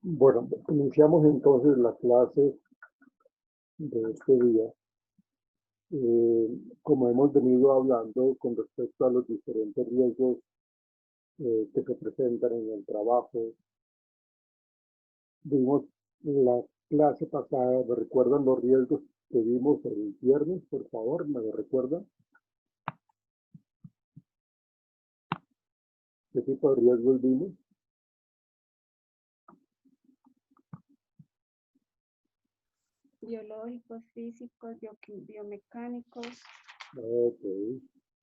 Bueno, iniciamos entonces la clase de este día. Como hemos venido hablando con respecto a los diferentes riesgos que se presentan en el trabajo, vimos la clase pasada, ¿me recuerdan los riesgos que vimos el viernes? Por favor, ¿me lo recuerdan? ¿Qué tipo de riesgos vimos? Biológicos, físicos, biomecánicos. Ok,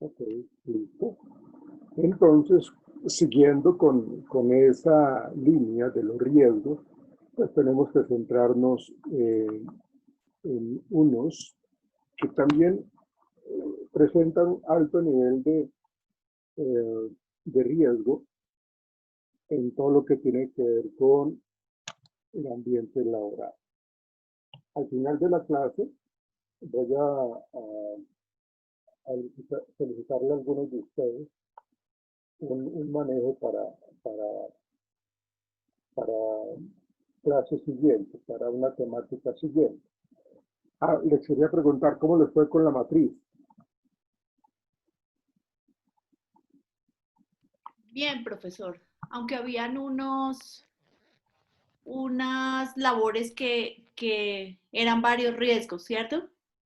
ok, listo. Entonces, siguiendo con esa línea de los riesgos, pues tenemos que centrarnos en unos que también presentan alto nivel de riesgo en todo lo que tiene que ver con el ambiente laboral. Al final de la clase voy a solicitarle a algunos de ustedes un manejo para, para clase siguiente, para una temática siguiente. Les quería preguntar cómo les fue con la matriz. Bien, profesor. Aunque habían unas labores que eran varios riesgos, ¿cierto?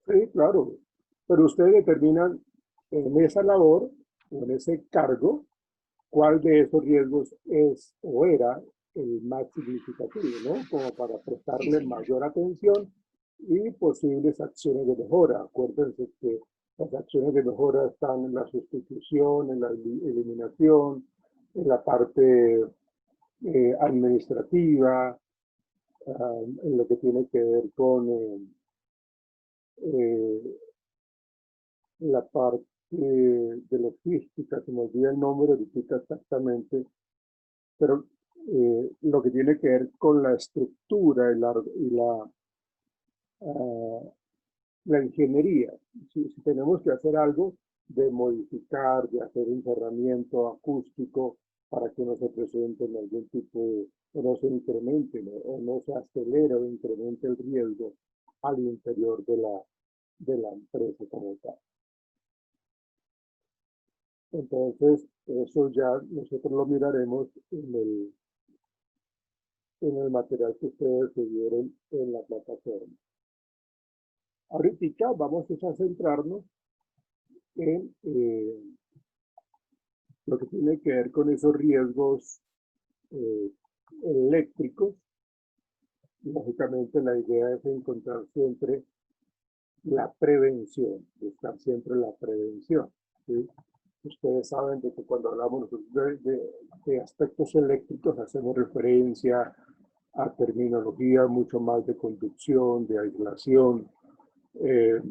Sí, claro, pero ustedes determinan en esa labor o en ese cargo cuál de esos riesgos es o era el más significativo, ¿no? Como para Sí, prestarle señor. mayor atención y posibles acciones de mejora. Acuérdense que las acciones de mejora están en la sustitución, en la eliminación, en la parte administrativa, en lo que tiene que ver con eh, la parte de logística, se me olvida el nombre ahorita exactamente, pero lo que tiene que ver con la estructura uh, la ingeniería. Si tenemos que hacer algo de modificar, de hacer un cerramiento acústico para que no se presente algún tipo de, o no se incremente, ¿no? O no se acelere o incremente el riesgo al interior de la empresa como tal. Entonces, eso ya nosotros lo miraremos en el material que ustedes subieron en la plataforma. Ahorita vamos a centrarnos en lo que tiene que ver con esos riesgos eh, eléctricos. Lógicamente la idea es encontrar siempre la prevención, buscar siempre la prevención. ¿Sí? Ustedes saben de que cuando hablamos de aspectos eléctricos hacemos referencia a terminología mucho más de conducción, de aislación. Eh,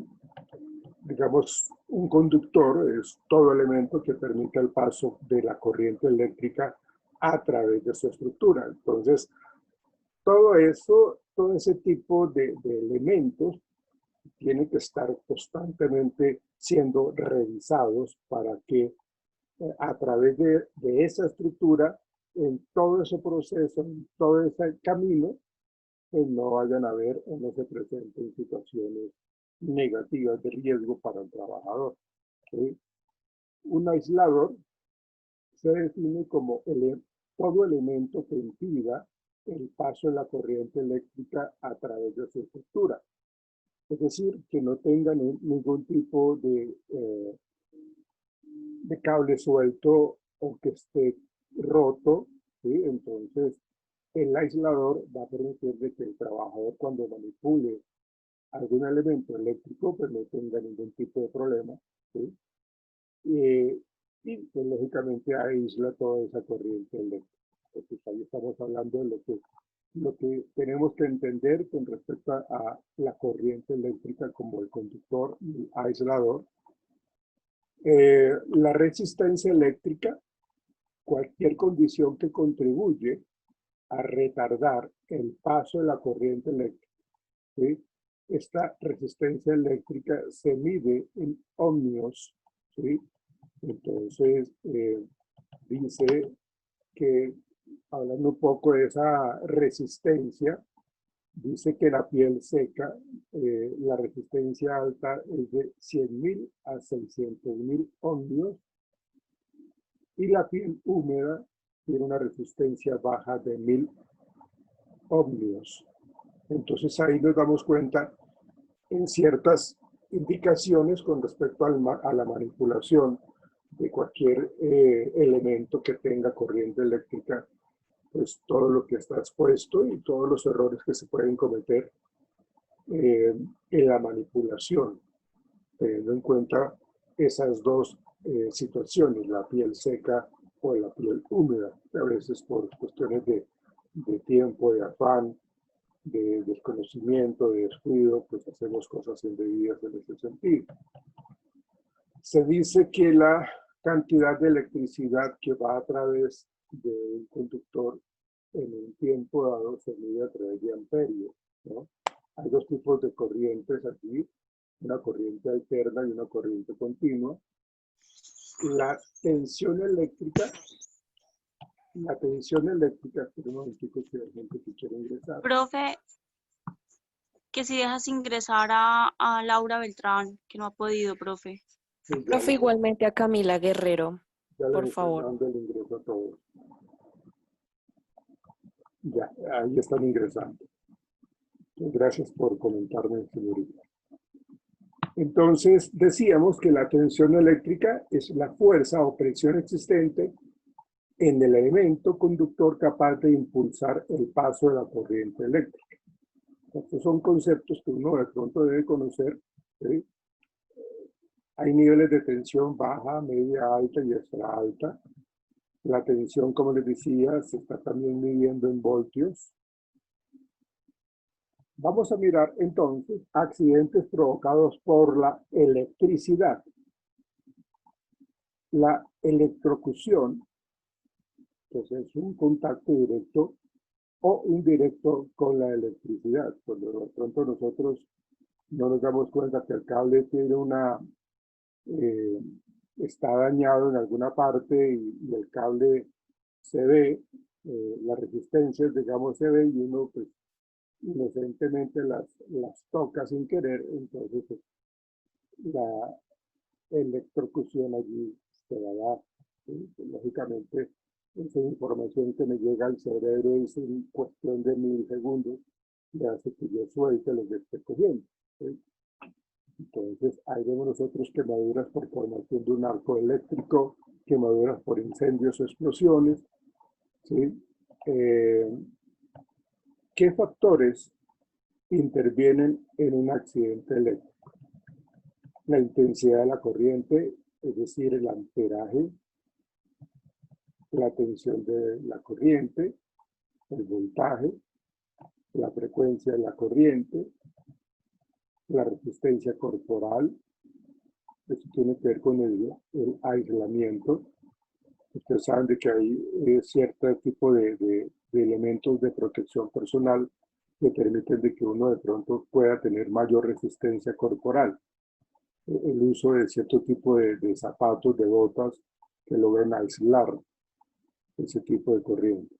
digamos, un conductor es todo elemento que permite el paso de la corriente eléctrica a través de su estructura. Entonces, todo eso, todo ese tipo de elementos tienen que estar constantemente siendo revisados para que a través de esa estructura, en todo ese proceso, en todo ese camino, pues no vayan a haber o no se presenten situaciones negativas de riesgo para el trabajador. ¿Sí? Un aislador se define como todo elemento que impida el paso de la corriente eléctrica a través de su estructura. Es decir, que no tenga ningún tipo de cable suelto o que esté roto, ¿sí? Entonces, el aislador va a permitir de que el trabajador cuando manipule algún elemento eléctrico pues no tenga ningún tipo de problema, ¿sí? Y pues, lógicamente aísla toda esa corriente eléctrica. Entonces ahí estamos hablando de lo que tenemos que entender con respecto a la corriente eléctrica como el conductor y el aislador. La resistencia eléctrica, cualquier condición que contribuye a retardar el paso de la corriente eléctrica. ¿Sí? Esta resistencia eléctrica se mide en ohmios, ¿sí? Entonces, dice que, a hablando un poco de esa resistencia, dice que la piel seca, la resistencia alta es de 100.000 a 600.000 ohmios y la piel húmeda tiene una resistencia baja de 1.000 ohmios. Entonces ahí nos damos cuenta en ciertas indicaciones con respecto a la manipulación de cualquier elemento que tenga corriente eléctrica, pues todo lo que está expuesto y todos los errores que se pueden cometer en la manipulación, teniendo en cuenta esas dos situaciones, la piel seca o la piel húmeda, a veces por cuestiones de tiempo, de afán, de desconocimiento, de descuido, pues hacemos cosas indebidas en ese sentido. Se dice que la cantidad de electricidad que va a través de un conductor en un tiempo dado se mide a través de amperios, ¿no? Hay dos tipos de corrientes aquí, una corriente alterna y una corriente continua. La tensión eléctrica, espera un momentico que hay gente que quiere ingresar. Profe, que si dejas ingresar a Laura Beltrán, que no ha podido, profe. Sí, Profe, igualmente a Camila Guerrero, ya le por estoy favor. dando el ingreso a todos. Ya, ahí están ingresando. Gracias por comentarme, señorita. Entonces, decíamos que la tensión eléctrica es la fuerza o presión existente en el elemento conductor capaz de impulsar el paso de la corriente eléctrica. Estos son conceptos que uno de pronto debe conocer, ¿sí? Hay niveles de tensión baja, media, alta y extra alta. La tensión, como les decía, se está también midiendo en voltios. Vamos a mirar entonces accidentes provocados por la electricidad. La electrocución, pues es un contacto directo o indirecto con la electricidad. Cuando de pronto nosotros no nos damos cuenta que el cable tiene está dañado en alguna parte y el cable se ve, las resistencias, digamos, se ve y uno pues inocentemente las toca sin querer, entonces pues, la electrocución allí se va a dar. ¿Sí? Lógicamente, esa información que me llega al cerebro es en cuestión de milisegundos y hace que yo suelte lo que esté cogiendo. ¿Sí? Entonces, ahí vemos nosotros quemaduras por formación de un arco eléctrico, quemaduras por incendios o explosiones. ¿Sí? ¿Qué factores intervienen en un accidente eléctrico? La intensidad de la corriente, es decir, el amperaje, la tensión de la corriente, el voltaje, la frecuencia de la corriente, la resistencia corporal. Eso tiene que ver con el aislamiento. Ustedes saben de que hay cierto tipo de elementos de protección personal que permiten de que uno de pronto pueda tener mayor resistencia corporal. El uso de cierto tipo de zapatos, de botas, que logran aislar ese tipo de corriente.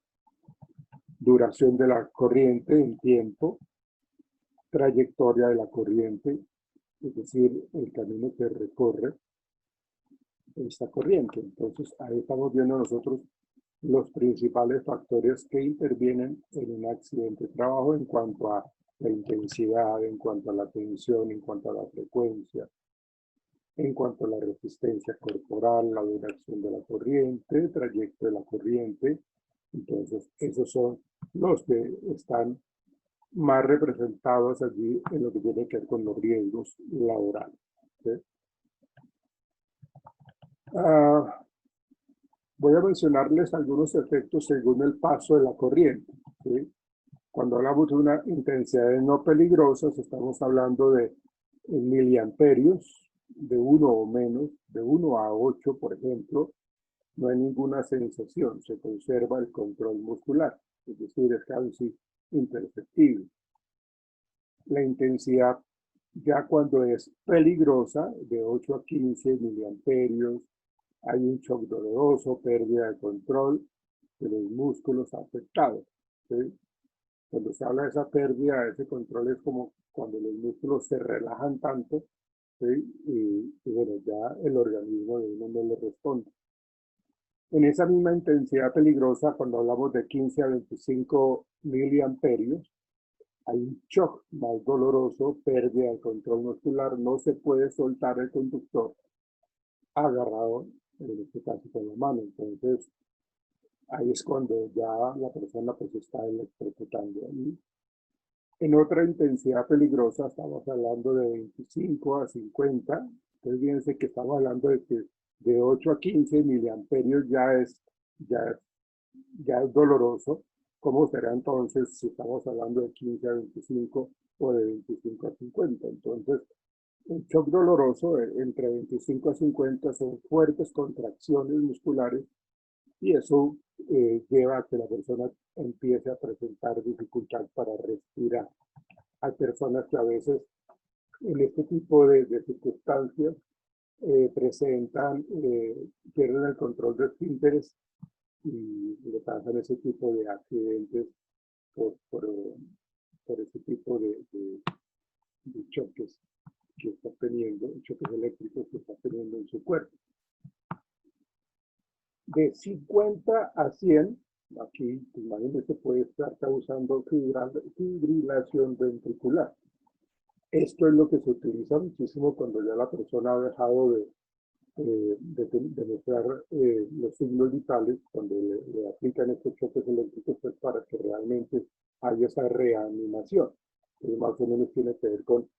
Duración de la corriente en tiempo, trayectoria de la corriente, es decir, el camino que recorre esta corriente. Entonces, ahí estamos viendo nosotros los principales factores que intervienen en un accidente de trabajo en cuanto a la intensidad, en cuanto a la tensión, en cuanto a la frecuencia, en cuanto a la resistencia corporal, la duración de la corriente, el trayecto de la corriente. Entonces, esos son los que están más representados allí en lo que tiene que ver con los riesgos laborales. ¿Sí? Voy a mencionarles algunos efectos según el paso de la corriente. ¿Sí? Cuando hablamos de una intensidad no peligrosa, estamos hablando de miliamperios, de 1 o menos, de 1 a 8, por ejemplo. No hay ninguna sensación, se conserva el control muscular, es decir, es casi imperceptible. La intensidad, ya cuando es peligrosa, de 8 a 15 miliamperios, hay un shock doloroso, pérdida de control, de los músculos afectados. ¿Sí? Cuando se habla de esa pérdida, ese control es como cuando los músculos se relajan tanto, ¿sí? Y bueno, ya el organismo de uno no le responde. En esa misma intensidad peligrosa, cuando hablamos de 15 a 25 miliamperios, hay un shock más doloroso, pérdida de control muscular, no se puede soltar el conductor agarrado, en este caso con la mano. Entonces, ahí es cuando ya la persona pues está electrocutando. Y en otra intensidad peligrosa estamos hablando de 25 a 50. Entonces, fíjense que estamos hablando de que de 8 a 15 miliamperios ya es doloroso. ¿Cómo será entonces si estamos hablando de 15 a 25 o de 25 a 50? Entonces, un shock doloroso entre 25 a 50 son fuertes contracciones musculares y eso lleva a que la persona empiece a presentar dificultad para respirar. Hay personas que a veces en este tipo de circunstancias presentan, pierden el control de esfínteres y le pasan ese tipo de accidentes por ese tipo de choques que está teniendo, choques eléctricos que está teniendo en su cuerpo. De 50 a 100, aquí, imagínense, puede estar causando fibrilación ventricular. Esto es lo que se utiliza muchísimo cuando ya la persona ha dejado de mostrar los signos vitales, cuando le aplican estos choques eléctricos, pues para que realmente haya esa reanimación. Entonces, más o menos tiene que ver con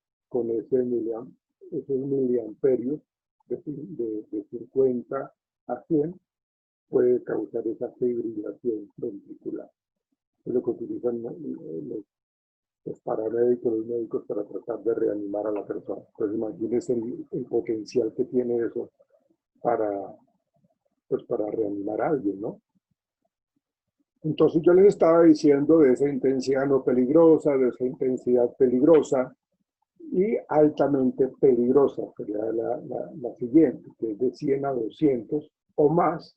esos miliamperios de 50 a 100, puede causar esa fibrilación ventricular. Es lo que utilizan los paramédicos, los médicos para tratar de reanimar a la persona. Entonces imagínense el potencial que tiene eso para reanimar a alguien, ¿no? Entonces yo les estaba diciendo de esa intensidad no peligrosa, de esa intensidad peligrosa y altamente peligrosa, sería la siguiente, que es de 100 a 200 o más,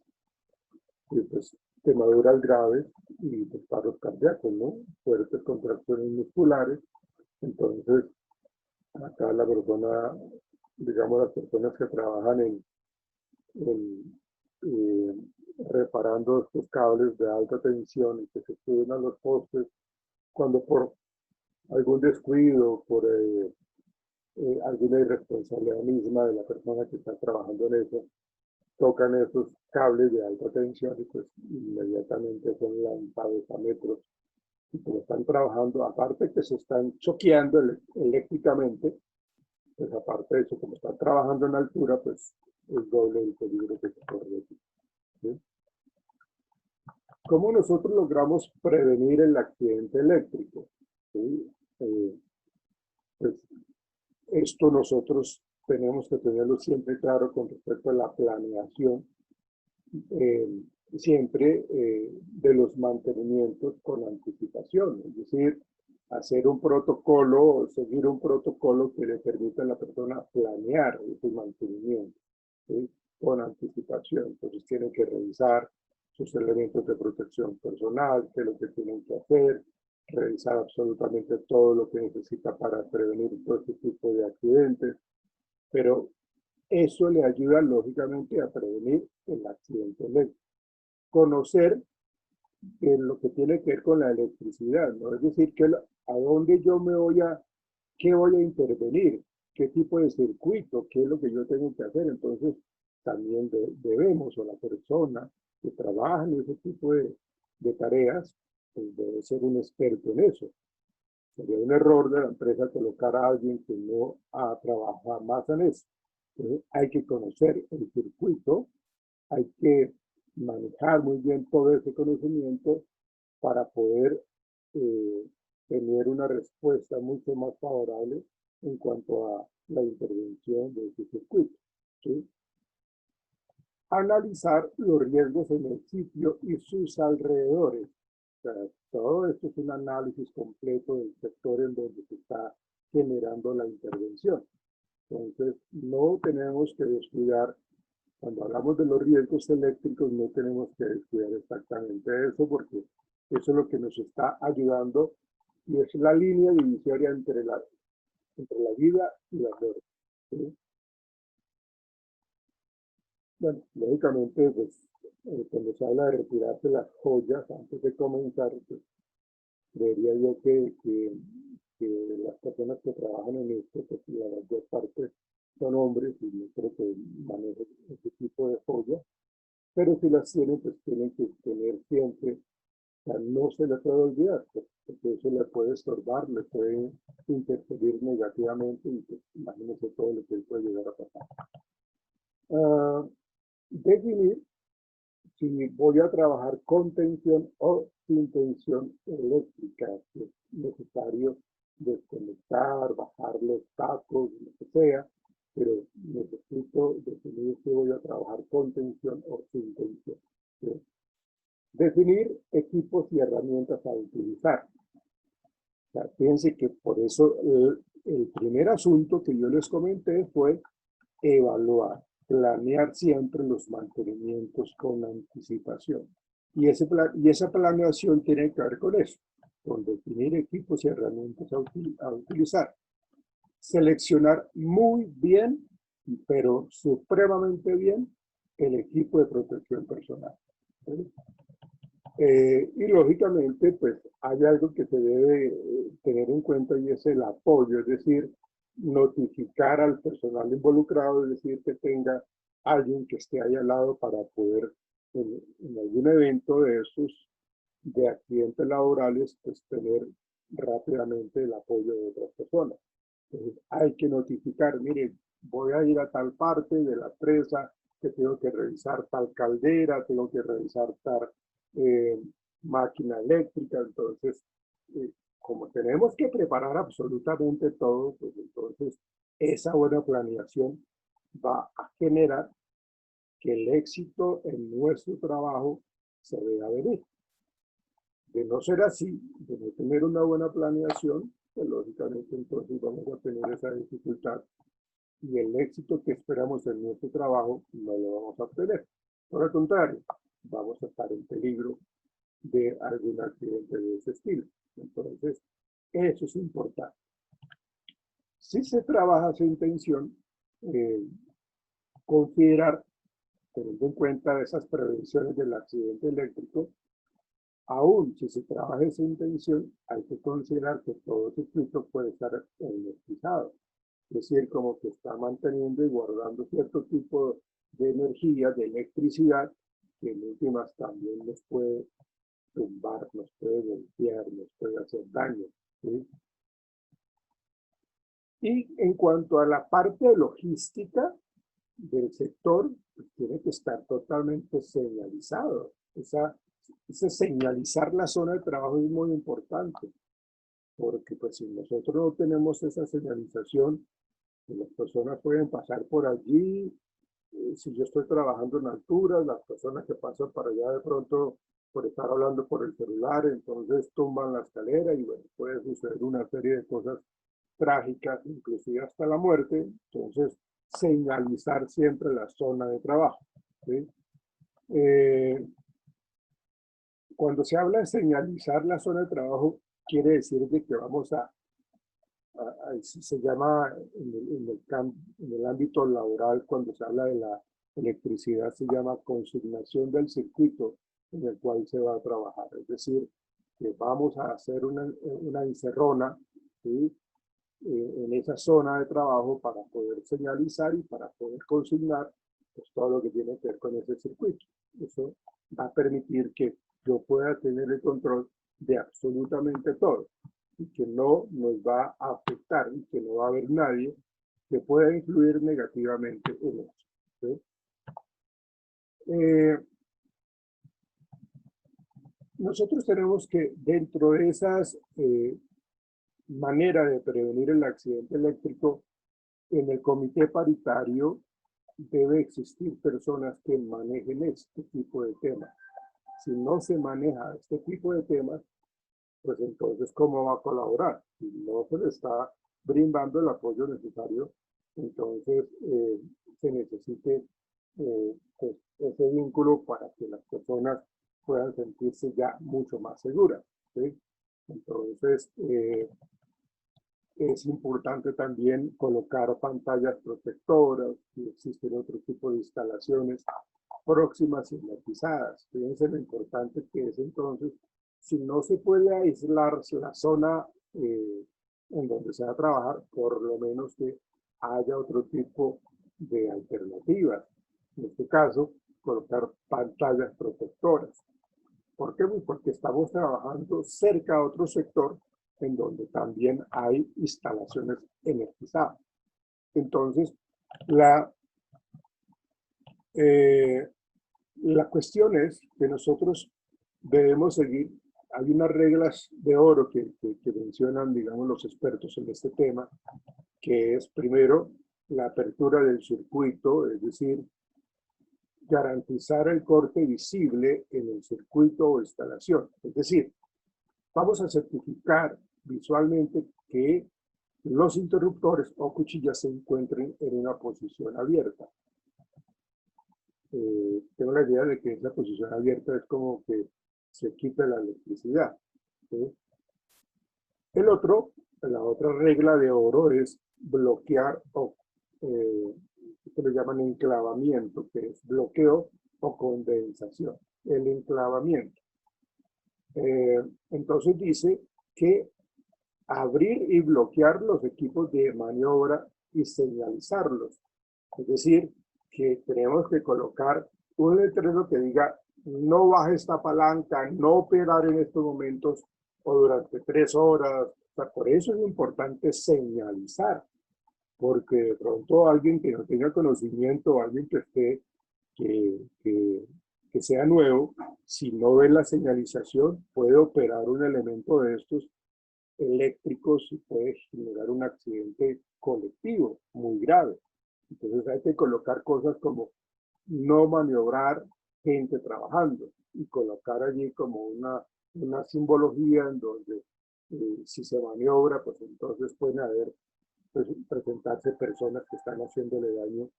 y pues quemaduras graves y pues paros cardíacos, ¿no? Fuertes contracciones musculares. Entonces, acá la persona, digamos, las personas que trabajan reparando estos cables de alta tensión y que se suben a los postes, cuando por algún descuido, por alguna irresponsabilidad misma de la persona que está trabajando en eso, tocan esos cables de alta tensión y pues inmediatamente son lanzados a metros. Y como están trabajando, aparte que se están choqueando eléctricamente, pues aparte de eso, como están trabajando en altura, pues es doble el peligro que se corre. ¿Sí? ¿Cómo nosotros logramos prevenir el accidente eléctrico? ¿Sí? Pues esto nosotros tenemos que tenerlo siempre claro con respecto a la planeación, siempre de los mantenimientos con anticipación, es decir, hacer un protocolo, seguir un protocolo que le permita a la persona planear ese mantenimiento, ¿sí? Con anticipación. Entonces tienen que revisar sus elementos de protección personal, qué es lo que tienen que hacer, revisar absolutamente todo lo que necesita para prevenir todo este tipo de accidentes, pero eso le ayuda lógicamente a prevenir el accidente eléctrico. Conocer lo que tiene que ver con la electricidad, ¿no? Es decir, a dónde yo qué voy a intervenir, qué tipo de circuito, qué es lo que yo tengo que hacer. Entonces, también debemos, o la persona que trabaja en ese tipo de tareas, pues debe ser un experto en eso. Sería un error de la empresa colocar a alguien que no ha trabajado más en eso. Entonces, hay que conocer el circuito, hay que manejar muy bien todo ese conocimiento para poder tener una respuesta mucho más favorable en cuanto a la intervención de ese circuito. ¿Sí? Analizar los riesgos en el sitio y sus alrededores. O sea, todo esto es un análisis completo del sector en donde se está generando la intervención. Entonces, no tenemos que descuidar Cuando hablamos de los riesgos eléctricos no tenemos que descuidar exactamente eso, porque eso es lo que nos está ayudando y es la línea divisoria entre la vida y la muerte, ¿sí? Bueno, lógicamente, pues, cuando se habla de retirarse las joyas antes de comenzar, pues, creería yo que las personas que trabajan en esto, pues la mayor parte son hombres y no creo que manejen ese tipo de joyas, pero si las tienen, pues tienen que tener siempre, o sea, no se les puede olvidar, pues, porque eso le puede estorbar, le puede interferir negativamente y pues imagínense todo lo que puede llegar a pasar. Definir si voy a trabajar con tensión o sin tensión eléctrica, si es necesario desconectar, bajar los tacos, lo que sea, pero necesito definir si voy a trabajar con tensión o sin tensión, ¿sí? Definir equipos y herramientas a utilizar. O sea, fíjense que por eso el primer asunto que yo les comenté fue evaluar, planear siempre los mantenimientos con anticipación. Y esa planeación tiene que ver con eso, con definir equipos y herramientas a utilizar. Seleccionar muy bien, pero supremamente bien, el equipo de protección personal, ¿sí? Y lógicamente, pues hay algo que se debe tener en cuenta y es el apoyo, es decir, notificar al personal involucrado, es decir, que tenga alguien que esté ahí al lado para poder, en algún evento de esos, de accidentes laborales, pues tener rápidamente el apoyo de otras personas. Entonces, hay que notificar, mire, voy a ir a tal parte de la presa, que tengo que revisar tal caldera, tengo que revisar tal máquina eléctrica, entonces, como tenemos que preparar absolutamente todo, pues entonces esa buena planeación va a generar que el éxito en nuestro trabajo se vea venir. De no ser así, de no tener una buena planeación, pues lógicamente entonces vamos a tener esa dificultad y el éxito que esperamos en nuestro trabajo no lo vamos a obtener. Por el contrario, vamos a estar en peligro de algún accidente de ese estilo. Entonces, eso es importante. Si se trabaja sin tensión, considerar, teniendo en cuenta esas prevenciones del accidente eléctrico, aún si se trabaja sin tensión, hay que considerar que todo circuito puede estar energizado. Es decir, como que está manteniendo y guardando cierto tipo de energía, de electricidad, que en últimas también nos puede tumbar, nos puede golpear, nos puede hacer daño, ¿sí? Y en cuanto a la parte logística del sector, pues tiene que estar totalmente señalizado. Ese señalizar la zona de trabajo es muy importante, porque pues si nosotros no tenemos esa señalización, pues las personas pueden pasar por allí. Si yo estoy trabajando en alturas, las personas que pasan para allá de pronto por estar hablando por el celular, entonces tumban la escalera y bueno, puede suceder una serie de cosas trágicas, inclusive hasta la muerte. Entonces, señalizar siempre la zona de trabajo, ¿sí? Cuando se habla de señalizar la zona de trabajo, quiere decir de que vamos se llama en el ámbito laboral, cuando se habla de la electricidad, se llama consignación del circuito en el cual se va a trabajar. Es decir, que vamos a hacer una encerrona, ¿sí? En esa zona de trabajo para poder señalizar y para poder consignar pues, todo lo que tiene que ver con ese circuito. Eso va a permitir que yo pueda tener el control de absolutamente todo y que no nos va a afectar y que no va a haber nadie que pueda influir negativamente en eso, ¿sí? Nosotros tenemos que dentro de esas maneras de prevenir el accidente eléctrico, en el comité paritario debe existir personas que manejen este tipo de temas. Si no se maneja este tipo de temas, pues entonces, ¿cómo va a colaborar? Si no se le está brindando el apoyo necesario, entonces se necesite pues, ese vínculo para que las personas puedan sentirse ya mucho más seguras, ¿sí? Entonces, es importante también colocar pantallas protectoras, si existen otro tipo de instalaciones próximas y climatizadas. Fíjense lo importante que es entonces, si no se puede aislar la zona en donde se va a trabajar, por lo menos que haya otro tipo de alternativas. En este caso, colocar pantallas protectoras. ¿Por qué? Pues porque estamos trabajando cerca a otro sector en donde también hay instalaciones energizadas. Entonces, la cuestión es que nosotros debemos seguir, hay unas reglas de oro que mencionan, digamos, los expertos en este tema, que es primero la apertura del circuito, es decir, garantizar el corte visible en el circuito o instalación. Es decir, vamos a certificar visualmente que los interruptores o cuchillas se encuentren en una posición abierta. Tengo la idea de que esa posición abierta es como que se quita la electricidad, ¿sí? La otra regla de oro es bloquear o que le llaman enclavamiento, que es bloqueo o condensación. El enclavamiento. Entonces dice que abrir y bloquear los equipos de maniobra y señalizarlos. Es decir, que tenemos que colocar un letrero que diga no baje esta palanca, no operar en estos momentos o durante 3 horas. O sea, por eso es importante señalizar, porque de pronto alguien que no tenga conocimiento, alguien que esté, que sea nuevo, si no ve la señalización, puede operar un elemento de estos eléctricos y puede generar un accidente colectivo muy grave. Entonces hay que colocar cosas como no maniobrar gente trabajando y colocar allí como una simbología en donde si se maniobra, pues entonces pueden haber, presentarse personas que están haciéndole daño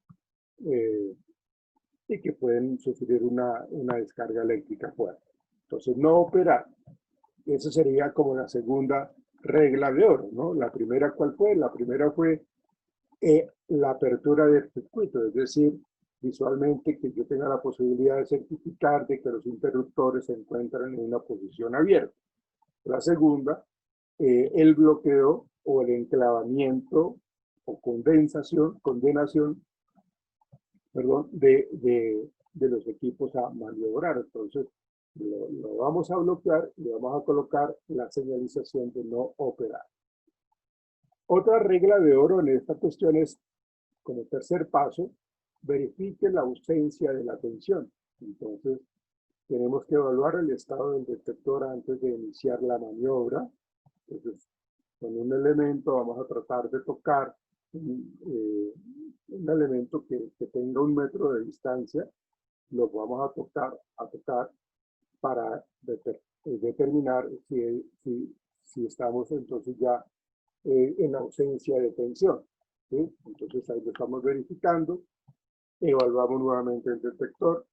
y que pueden sufrir una descarga eléctrica fuerte. Entonces no operar. Esa sería como la segunda regla de oro, ¿no? La primera, ¿cuál fue? La primera fue la apertura del circuito, es decir, visualmente que yo tenga la posibilidad de certificar de que los interruptores se encuentran en una posición abierta. La segunda, el bloqueo o el enclavamiento o condenación perdón, de los equipos a maniobrar. Entonces, lo vamos a bloquear y vamos a colocar la señalización de no operar. Otra regla de oro en esta cuestión es, como tercer paso, verifique la ausencia de la tensión. Entonces, tenemos que evaluar el estado del detector antes de iniciar la maniobra. Entonces, con un elemento vamos a tratar de tocar un elemento que tenga 1 metro de distancia. Lo vamos a tocar para determinar si estamos entonces ya en ausencia de tensión, ¿sí? Entonces ahí lo estamos verificando, evaluamos nuevamente el detector.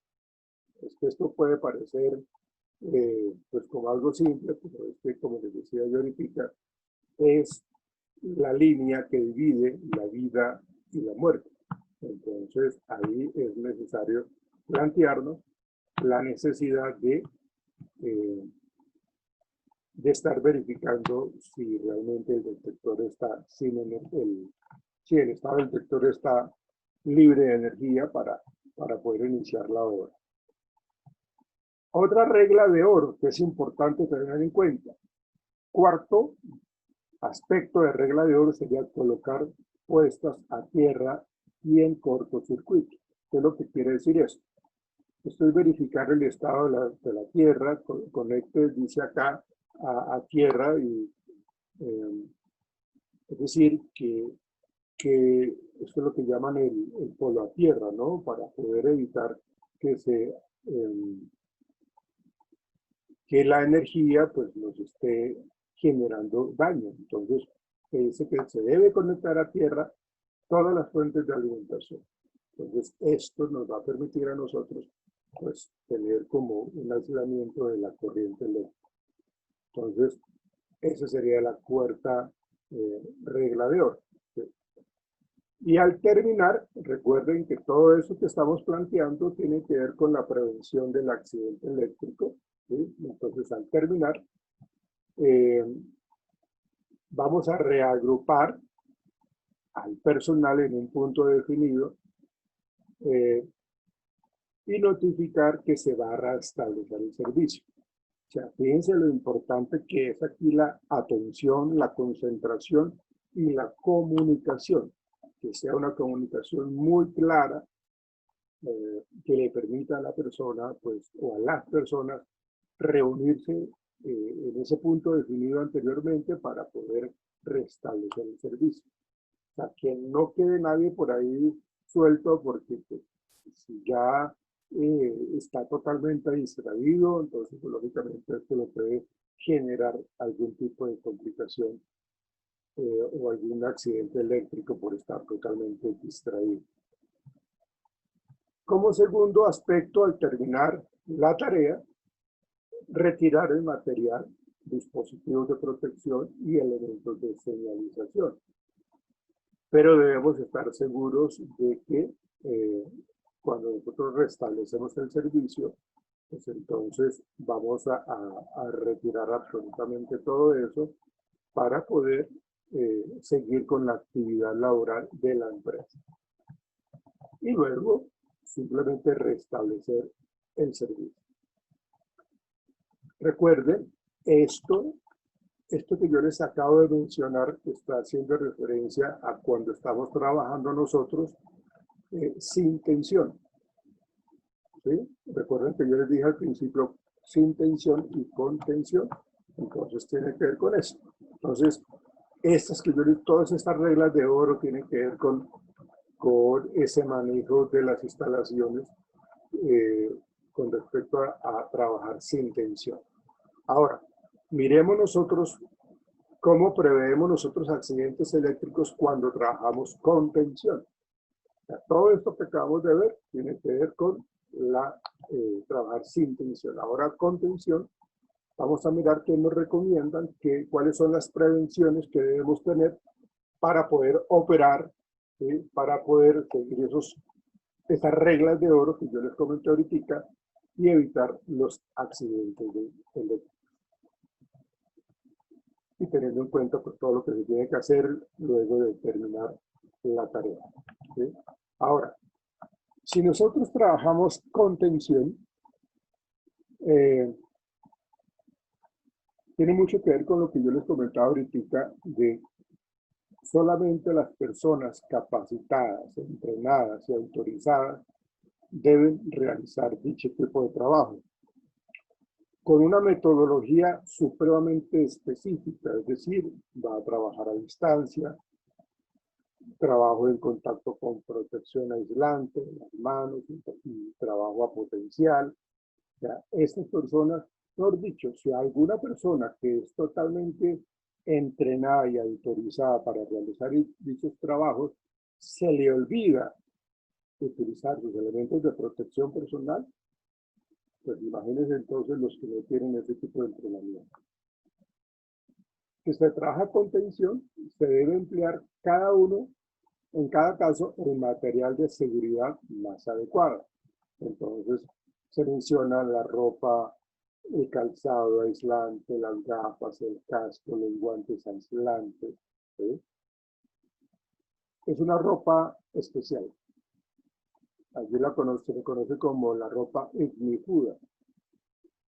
Es que esto puede parecer pues como algo simple, pero es que, como les decía yo ahorita, es la línea que divide la vida y la muerte. Entonces ahí es necesario plantearnos la necesidad de estar verificando si realmente el detector está si el estado del detector está libre de energía para poder iniciar la obra. Otra regla de oro que es importante tener en cuenta. Cuarto aspecto de regla de oro sería colocar puestas a tierra y en cortocircuito. ¿Qué es lo que quiere decir esto? Estoy verificando el estado de la tierra, conecte, dice acá, a tierra, y es decir, que esto es lo que llaman el polo a tierra, ¿no? Para poder evitar que la energía pues nos esté generando daño. Entonces, se dice que se debe conectar a tierra todas las fuentes de alimentación. Entonces, esto nos va a permitir a nosotros, pues, tener como un aislamiento de la corriente eléctrica. Entonces, esa sería la cuarta regla de oro. ¿Sí? Y al terminar, recuerden que todo eso que estamos planteando tiene que ver con la prevención del accidente eléctrico. ¿Sí? Entonces, al terminar, vamos a reagrupar al personal en un punto definido y notificar que se va a restablecer el servicio. O sea, fíjense lo importante que es aquí la atención, la concentración y la comunicación. Que sea una comunicación muy clara que le permita a la persona, pues, o a las personas reunirse en ese punto definido anteriormente para poder restablecer el servicio. O sea, que no quede nadie por ahí suelto porque pues, si ya está totalmente distraído, entonces pues, lógicamente esto lo puede generar algún tipo de complicación o algún accidente eléctrico por estar totalmente distraído. Como segundo aspecto, al terminar la tarea, retirar el material, dispositivos de protección y elementos de señalización. Pero debemos estar seguros de que cuando nosotros restablecemos el servicio, pues entonces vamos a retirar absolutamente todo eso para poder seguir con la actividad laboral de la empresa. Y luego simplemente restablecer el servicio. Recuerden, esto que yo les acabo de mencionar está haciendo referencia a cuando estamos trabajando nosotros sin tensión. ¿Sí? Recuerden que yo les dije al principio sin tensión y con tensión. Entonces tiene que ver con eso. Entonces, todas estas reglas de oro tienen que ver con ese manejo de las instalaciones con respecto a trabajar sin tensión. Ahora, miremos nosotros cómo preveemos nosotros accidentes eléctricos cuando trabajamos con tensión. O sea, todo esto que acabamos de ver tiene que ver con trabajar sin tensión. Ahora con tensión, vamos a mirar qué nos recomiendan, cuáles son las prevenciones que debemos tener para poder operar, ¿sí? Para poder seguir esas reglas de oro que yo les comenté ahorita y evitar los accidentes eléctricos. Y teniendo en cuenta pues, todo lo que se tiene que hacer luego de terminar la tarea. ¿Sí? Ahora, si nosotros trabajamos con tensión, tiene mucho que ver con lo que yo les comentaba ahorita de solamente las personas capacitadas, entrenadas y autorizadas deben realizar dicho tipo de trabajo con una metodología supremamente específica, es decir, va a trabajar a distancia, trabajo en contacto con protección aislante, en las manos, y trabajo a potencial. O sea, estas personas, mejor dicho, si alguna persona que es totalmente entrenada y autorizada para realizar dichos trabajos, se le olvida utilizar sus elementos de protección personal, pues imagínense entonces los que no tienen ese tipo de entrenamiento. Si se trabaja con tensión, se debe emplear en cada caso, el material de seguridad más adecuado. Entonces, se menciona la ropa, el calzado aislante, las gafas, el casco, los guantes aislantes. ¿Sí? Es una ropa especial. Allí se le conoce como la ropa ignífuga,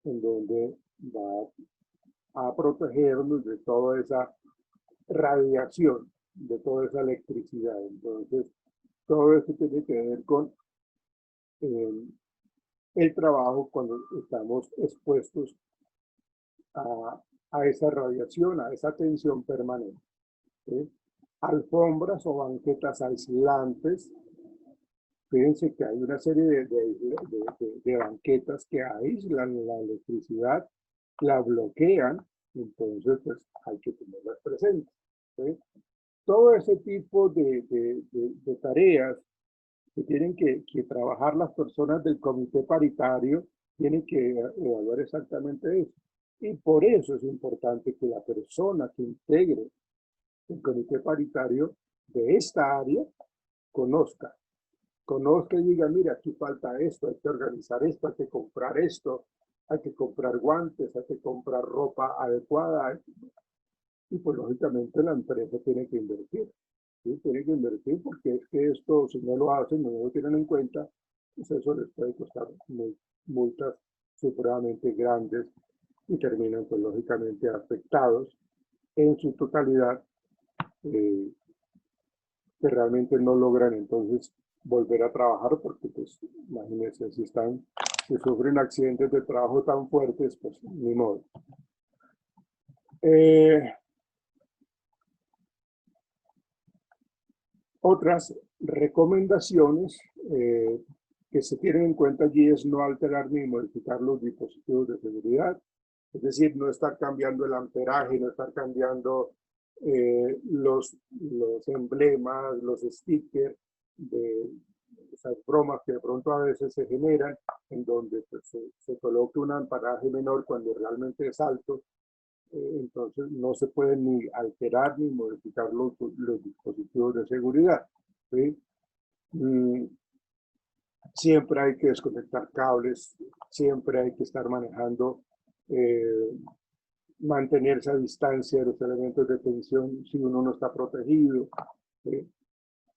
en donde va a protegernos de toda esa radiación, de toda esa electricidad. Entonces, todo eso tiene que ver con el trabajo cuando estamos expuestos a esa radiación, a esa tensión permanente. ¿Sí? Alfombras o banquetas aislantes. Fíjense que hay una serie de banquetas que aíslan la electricidad, la bloquean, entonces pues hay que tenerlas presentes. ¿Sí? Todo ese tipo de tareas que tienen que trabajar las personas del comité paritario, tienen que evaluar exactamente eso. Y por eso es importante que la persona que integre el comité paritario de esta área conozca y diga, mira, aquí falta esto, hay que organizar esto, hay que comprar esto, hay que comprar guantes, hay que comprar ropa adecuada. Y pues lógicamente la empresa tiene que invertir. ¿Sí? Tiene que invertir porque es que esto, si no lo hacen, no lo tienen en cuenta, pues eso les puede costar multas supremamente grandes y terminan pues lógicamente afectados en su totalidad, que realmente no logran entonces volver a trabajar porque pues imagínense si sufren accidentes de trabajo tan fuertes, pues ni modo. Otras recomendaciones que se tienen en cuenta allí es no alterar ni modificar los dispositivos de seguridad, es decir, no estar cambiando el amperaje, no estar cambiando los emblemas, los stickers de esas bromas que de pronto a veces se generan, en donde pues, se coloque un amperaje menor cuando realmente es alto. Entonces no se pueden ni alterar ni modificar los dispositivos de seguridad. ¿Sí? Siempre hay que desconectar cables, siempre hay que estar manejando, mantenerse a distancia de los elementos de tensión si uno no está protegido. ¿Sí?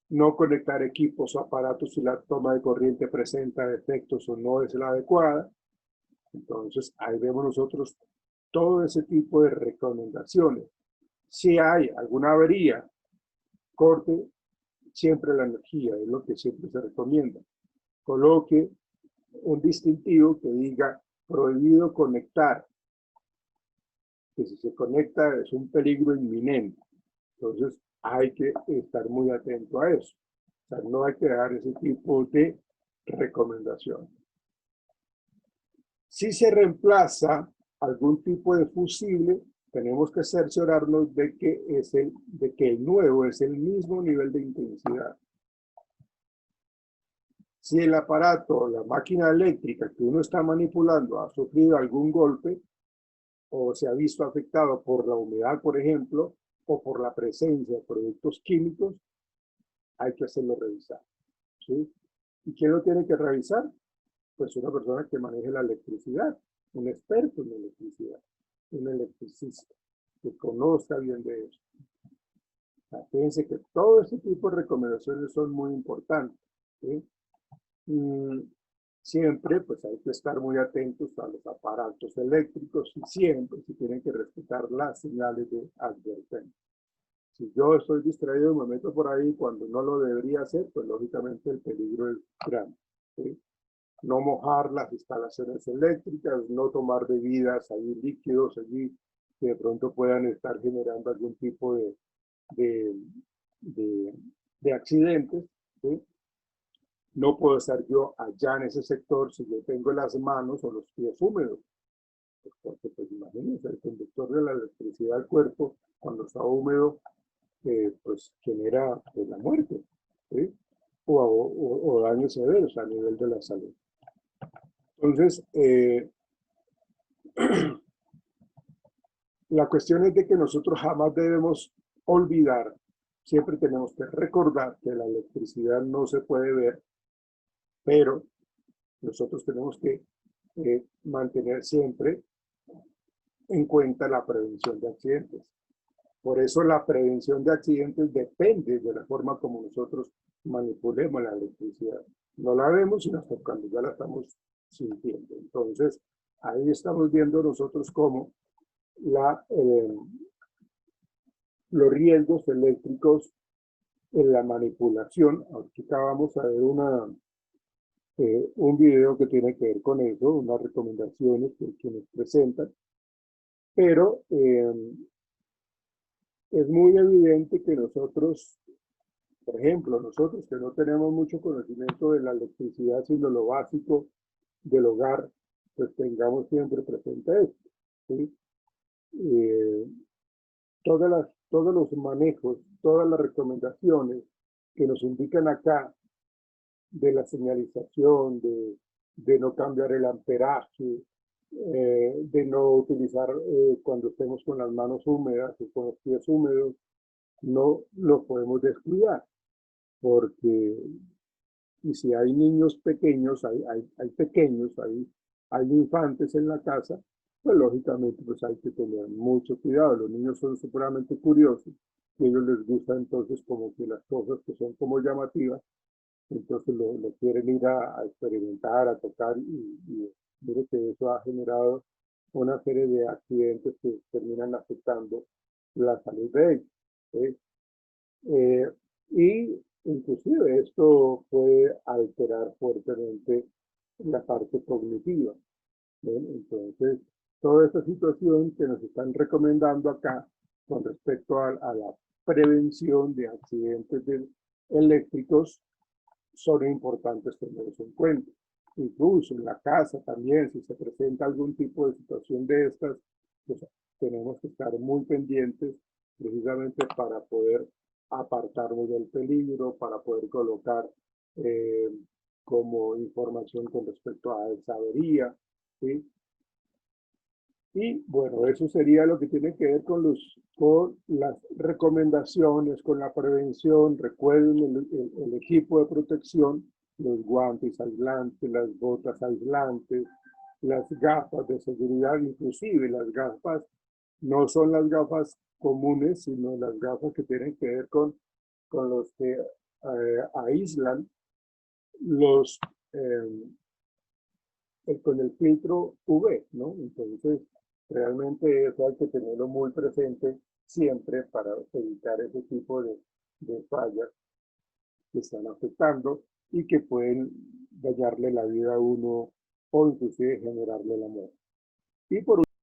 No conectar equipos o aparatos si la toma de corriente presenta defectos o no es la adecuada. Entonces ahí vemos nosotros todo ese tipo de recomendaciones. Si hay alguna avería, corte siempre la energía, es lo que siempre se recomienda. Coloque un distintivo que diga prohibido conectar, que si se conecta es un peligro inminente. Entonces hay que estar muy atento a eso. O sea, no hay que dar ese tipo de recomendación. Si se reemplaza algún tipo de fusible, tenemos que cerciorarnos de que el nuevo es el mismo nivel de intensidad. Si el aparato o la máquina eléctrica que uno está manipulando ha sufrido algún golpe o se ha visto afectado por la humedad, por ejemplo, o por la presencia de productos químicos, hay que hacerlo revisar. ¿Sí? ¿Y quién lo tiene que revisar? Pues una persona que maneje la electricidad, un experto en electricidad, un electricista, que conozca bien de eso. O sea, fíjense que todo ese tipo de recomendaciones son muy importantes. ¿Sí? Siempre pues hay que estar muy atentos a los aparatos eléctricos y siempre se tienen que respetar las señales de advertencia. Si yo estoy distraído y me meto por ahí cuando no lo debería hacer, pues lógicamente el peligro es grande. ¿Sí? No mojar las instalaciones eléctricas, no tomar bebidas ahí, líquidos allí, que de pronto puedan estar generando algún tipo de accidentes. ¿Sí? No puedo estar yo allá en ese sector si yo tengo las manos o los pies húmedos. Porque pues imagínense, el conductor de la electricidad al cuerpo, cuando está húmedo, pues genera pues, la muerte, ¿sí? o daños severos a nivel de la salud. Entonces, la cuestión es de que nosotros jamás debemos olvidar, siempre tenemos que recordar que la electricidad no se puede ver, pero nosotros tenemos que mantener siempre en cuenta la prevención de accidentes. Por eso la prevención de accidentes depende de la forma como nosotros manipulemos la electricidad. No la vemos sino hasta cuando ya la estamos sintiendo. Entonces, ahí estamos viendo nosotros cómo los riesgos eléctricos en la manipulación. Ahorita vamos a ver un video que tiene que ver con eso, unas recomendaciones que nos presentan. Pero es muy evidente que nosotros, por ejemplo, nosotros que no tenemos mucho conocimiento de la electricidad, sino lo básico del hogar, pues tengamos siempre presente esto. ¿Sí? Todos los manejos, todas las recomendaciones que nos indican acá de la señalización, de no cambiar el amperaje, de no utilizar cuando estemos con las manos húmedas o con los pies húmedos, no los podemos descuidar, porque y si hay niños pequeños, hay pequeños, hay infantes en la casa, pues lógicamente pues hay que tener mucho cuidado. Los niños son supremamente curiosos y a ellos les gusta entonces como que las cosas que son como llamativas, entonces lo quieren ir a experimentar, a tocar y mire que eso ha generado una serie de accidentes que terminan afectando la salud de ellos, ¿sí? Y inclusive esto puede alterar fuertemente la parte cognitiva. ¿Ven? Entonces, toda esta situación que nos están recomendando acá con respecto a la prevención de accidentes eléctricos son importantes tenerlos en cuenta. Incluso en la casa también, si se presenta algún tipo de situación de estas, pues tenemos que estar muy pendientes precisamente para poder apartarnos del peligro, para poder colocar como información con respecto a esa avería, ¿sí? Y bueno, eso sería lo que tiene que ver con las recomendaciones, con la prevención. Recuerden el equipo de protección, los guantes aislantes, las botas aislantes, las gafas de seguridad, inclusive las gafas no son las gafas comunes, sino las gafas que tienen que ver con los que aíslan los, con el filtro UV, ¿no? Entonces, realmente eso hay que tenerlo muy presente siempre para evitar ese tipo de fallas que están afectando y que pueden dañarle la vida a uno o inclusive generarle la muerte. Y por